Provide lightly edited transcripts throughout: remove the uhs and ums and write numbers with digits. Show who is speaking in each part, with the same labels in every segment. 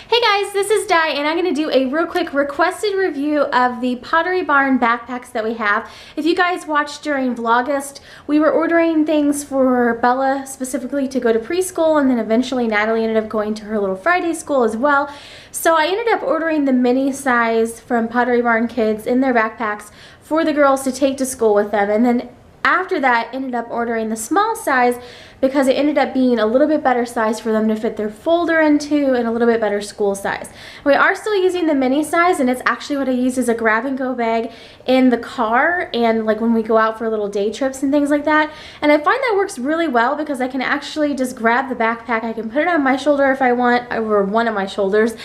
Speaker 1: Hey guys, this is Di and I'm going to do a real quick requested review of the Pottery Barn backpacks that we have. If you guys watched during Vlogust, we were ordering things for Bella specifically to go to preschool, and then eventually Natalie ended up going to her little Friday school as well. So I ended up ordering the mini size from Pottery Barn Kids in their backpacks for the girls to take to school with them, and then after that ended up ordering the small size because it ended up being a little bit better size for them to fit their folder into and a little bit better school size. We are still using the mini size, and it's actually what I use as a grab and go bag in the car and like when we go out for little day trips and things like that. And I find that works really well because I can actually just grab the backpack, I can put it on my shoulder if I want, or one of my shoulders.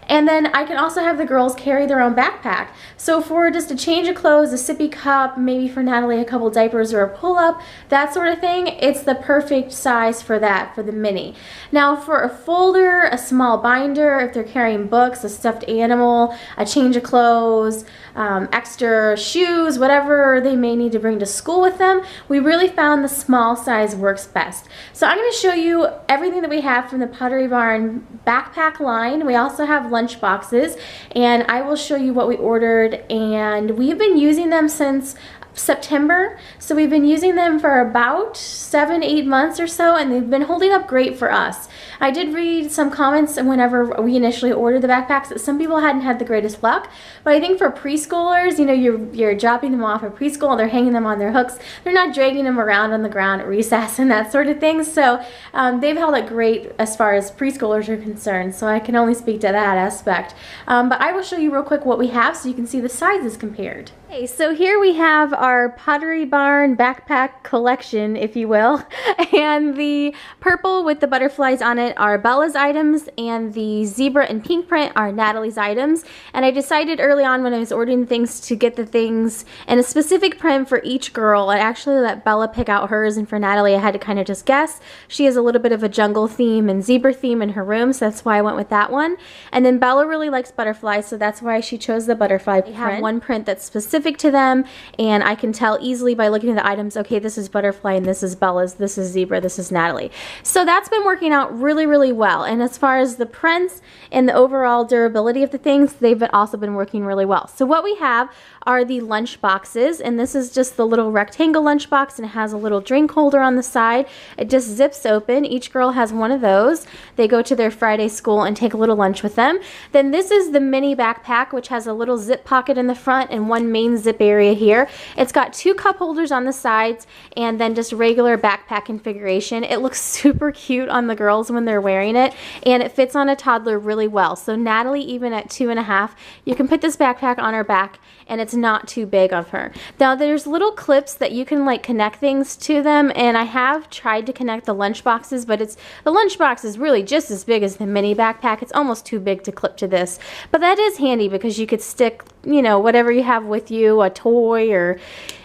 Speaker 1: And then I can also have the girls carry their own backpack. So for just a change of clothes, a sippy cup, maybe for Natalie a couple diapers or a pull-up, that sort of thing, it's the perfect size for that, for the mini. Now for a folder, a small binder, if they're carrying books, a stuffed animal, a change of clothes, extra shoes, whatever they may need to bring to school with them, we really found the small size works best. So I'm going to show you everything that we have from the Pottery Barn backpack line. We also have lunch boxes, and I will show you what we ordered, and we've been using them since September, so we've been using them for about 7-8 months or so, and they've been holding up great for us. I did read some comments whenever we initially ordered the backpacks that some people hadn't had the greatest luck, but I think for preschoolers, you know, you're dropping them off at preschool and they're hanging them on their hooks. They're not dragging them around on the ground at recess and that sort of thing, so they've held up great as far as preschoolers are concerned, so I can only speak to that aspect. But I will show you real quick what we have so you can see the sizes compared. Okay, so here we have our Pottery Barn backpack collection, if you will, and the purple with the butterflies on it are Bella's items, and the zebra and pink print are Natalie's items. And I decided early on when I was ordering things to get the things in a specific print for each girl. I actually let Bella pick out hers, and for Natalie I had to kind of just guess. She has a little bit of a jungle theme and zebra theme in her room, so that's why I went with that one. And then Bella really likes butterflies, so that's why she chose the butterfly print. I have one print that's specific to them, and I can tell easily by looking at the items, okay, this is butterfly and this is Bella's, this is zebra, this is Natalie. So that's been working out really well. And as far as the prints and the overall durability of the things, they've also been working really well. So what we have are the lunch boxes, and this is just the little rectangle lunch box, and it has a little drink holder on the side. It just zips open. Each girl has one of those. They go to their Friday school and take a little lunch with them. Then this is the mini backpack, which has a little zip pocket in the front and one main zip area here. It's got 2 cup holders on the sides and then just regular backpack configuration. It looks super cute on the girls when they're wearing it, and it fits on a toddler really well. So Natalie, even at 2.5, you can put this backpack on her back and it's not too big of her. Now there's little clips that you can like connect things to them, and I have tried to connect the lunch boxes, but the lunch box is really just as big as the mini backpack. It's almost too big to clip to this, but that is handy because you could stick, you know, whatever you have with you, a toy or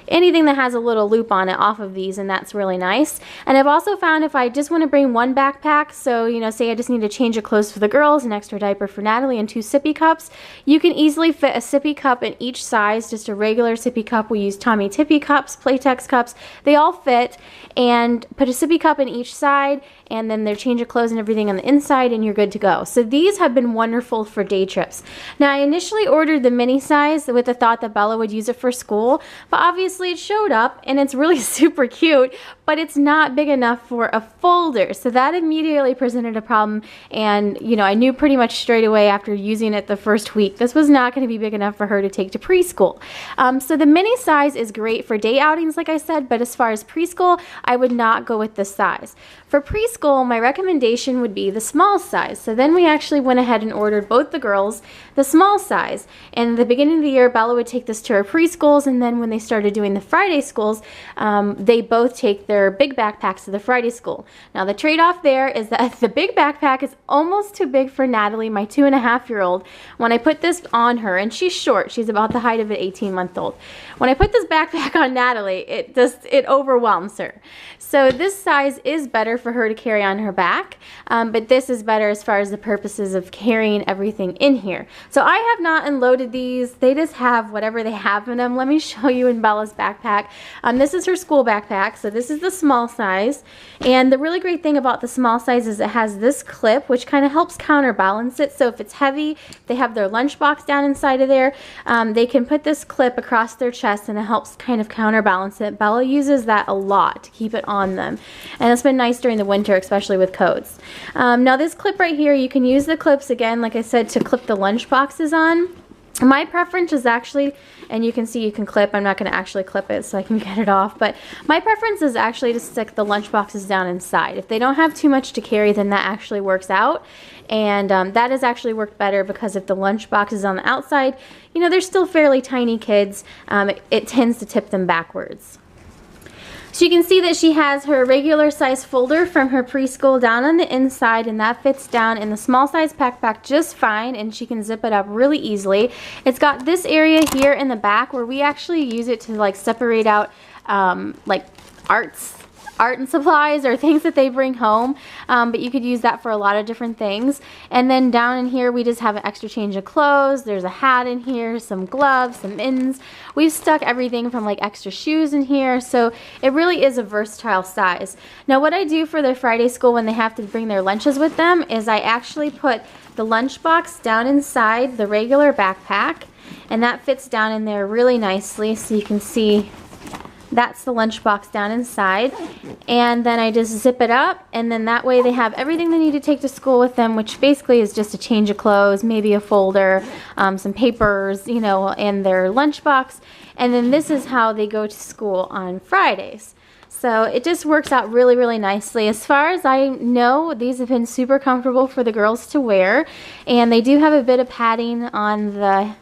Speaker 1: anything that has a little loop on it off of these, and that's really nice. And I've also found if I just want to bring one backpack, so you know, say I just need to change of clothes for the girls, an extra diaper for Natalie, and 2 sippy cups, you can easily fit a sippy cup in each size. Just a regular sippy cup, we use Tommy Tippy cups, Playtex cups, they all fit, and put a sippy cup in each side, and then their change of clothes and everything on the inside, and you're good to go. So these have been wonderful for day trips. Now I initially ordered the mini size with the thought that Bella would use it for school, but obviously it showed up and it's really super cute, but it's not big enough for a folder. So that immediately presented a problem, and you know, I knew pretty much straight away after using it the first week this was not going to be big enough for her to take to preschool. So the mini size is great for day outings like I said, but as far as preschool, I would not go with this size. For preschool, my recommendation would be the small size. So then we actually went ahead and ordered both the girls the small size. And at the beginning of the year, Bella would take this to her preschools, and then when they started doing the Friday schools, they both take their big backpacks to the Friday school. Now the trade-off there is that the big backpack is almost too big for Natalie, my 2.5-year-old. When I put this on her, and she's short, she's about the height of an 18-month-old. When I put this backpack on Natalie, it overwhelms her. So this size is better for her to carry on her back, but this is better as far as the purposes of carrying everything in here. So I have not unloaded these. They just have whatever they have in them. Let me show you in Bella's backpack. This is her school backpack, so this is the small size. And the really great thing about the small size is it has this clip, which kind of helps counterbalance it. So if it's heavy, they have their lunchbox down inside of there, they can put this clip across their chest and it helps kind of counterbalance it. Bella uses that a lot to keep it on them. And it's been nice during the winter, especially with coats. Now this clip right here, you can use the clips again, like I said, to clip the lunch boxes on. My preference is actually, and you can see you can clip, I'm not going to actually clip it so I can get it off, but my preference is actually to stick the lunch boxes down inside. If they don't have too much to carry, then that actually works out. And that has actually worked better because if the lunch box is on the outside, you know, they're still fairly tiny kids. It tends to tip them backwards. So you can see that she has her regular size folder from her preschool down on the inside, and that fits down in the small size backpack just fine, and she can zip it up really easily. It's got this area here in the back where we actually use it to like separate out like art and supplies or things that they bring home, but you could use that for a lot of different things. And then down in here we just have an extra change of clothes. There's a hat in here, some gloves, some mittens. We've stuck everything from like extra shoes in here, so it really is a versatile size. Now what I do for their Friday school when they have to bring their lunches with them is I actually put the lunch box down inside the regular backpack, and that fits down in there really nicely, so you can see that's the lunch box down inside. And then I just zip it up, and then that way they have everything they need to take to school with them, which basically is just a change of clothes, maybe a folder, some papers, you know, and their lunch box. And then this is how they go to school on Fridays. So it just works out really, really nicely. As far as I know, these have been super comfortable for the girls to wear, and they do have a bit of padding on the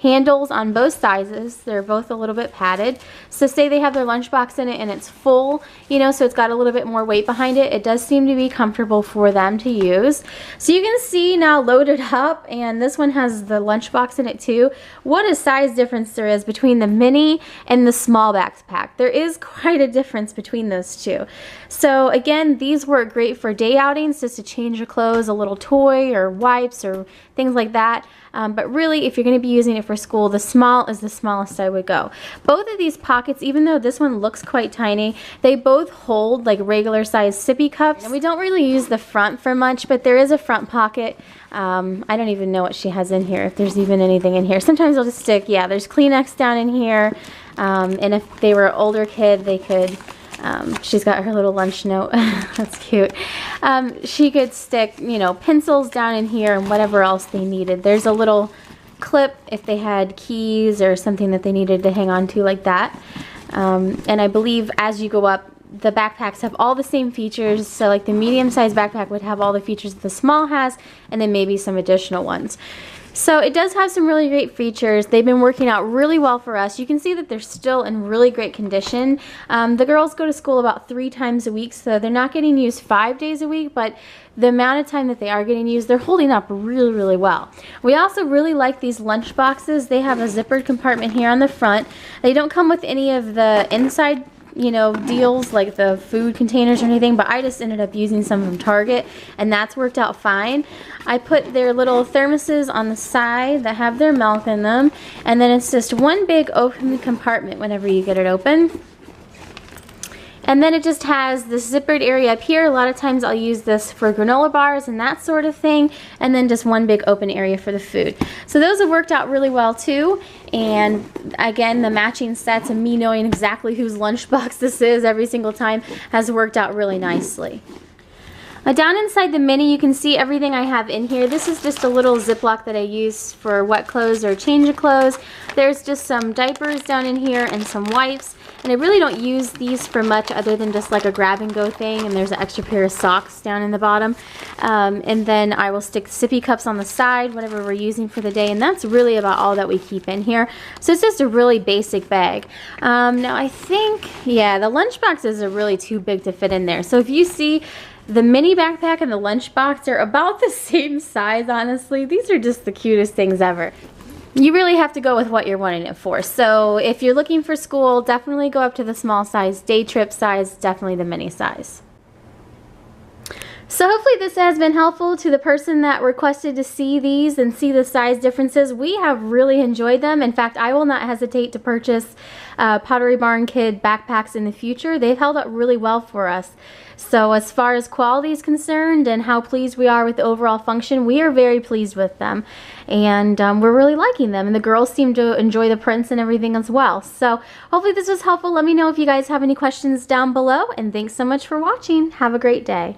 Speaker 1: handles on both sizes. They're both a little bit padded. So say they have their lunchbox in it and it's full, you know, so it's got a little bit more weight behind it. It does seem to be comfortable for them to use. So you can see now loaded up, and this one has the lunchbox in it too. What a size difference there is between the mini and the small backpack. There is quite a difference between those two. So again, these work great for day outings, just to change your clothes, a little toy or wipes or things like that. But really, if you're going to be using it for school, the small is the smallest I would go. Both of these pockets, even though this one looks quite tiny, they both hold like regular size sippy cups. And we don't really use the front for much, but there is a front pocket. I don't even know what she has in here, if there's even anything in here. Sometimes I'll just stick, yeah, there's Kleenex down in here. And if they were an older kid, they could... she's got her little lunch note. That's cute. She could stick, you know, pencils down in here and whatever else they needed. There's a little clip if they had keys or something that they needed to hang on to like that. And I believe as you go up, the backpacks have all the same features. So like the medium-sized backpack would have all the features that the small has, and then maybe some additional ones. So it does have some really great features. They've been working out really well for us. You can see that they're still in really great condition. The girls go to school about 3 times a week, so they're not getting used 5 days a week, but the amount of time that they are getting used, they're holding up really, really well. We also really like these lunch boxes. They have a zippered compartment here on the front. They don't come with any of the inside, you know, deals like the food containers or anything, but I just ended up using some from Target, and that's worked out fine. I put their little thermoses on the side that have their milk in them, and then it's just one big open compartment whenever you get it open. And then it just has this zippered area up here. A lot of times I'll use this for granola bars and that sort of thing. And then just one big open area for the food. So those have worked out really well too. And again, the matching sets and me knowing exactly whose lunchbox this is every single time has worked out really nicely. Down inside the mini, you can see everything I have in here. This is just a little Ziploc that I use for wet clothes or change of clothes. There's just some diapers down in here and some wipes. And I really don't use these for much other than just like a grab and go thing. And there's an extra pair of socks down in the bottom. And then I will stick sippy cups on the side, whatever we're using for the day. And that's really about all that we keep in here. So it's just a really basic bag. Now I think, yeah, the lunch boxes are really too big to fit in there. So if you see, the mini backpack and the lunchbox are about the same size, honestly. These are just the cutest things ever. You really have to go with what you're wanting it for. So if you're looking for school, definitely go up to the small size. Day trip size, definitely the mini size. So hopefully this has been helpful to the person that requested to see these and see the size differences. We have really enjoyed them. In fact, I will not hesitate to purchase Pottery Barn Kid backpacks in the future. They've held up really well for us. So as far as quality is concerned and how pleased we are with the overall function, we are very pleased with them. And we're really liking them. And the girls seem to enjoy the prints and everything as well. So hopefully this was helpful. Let me know if you guys have any questions down below. And thanks so much for watching. Have a great day.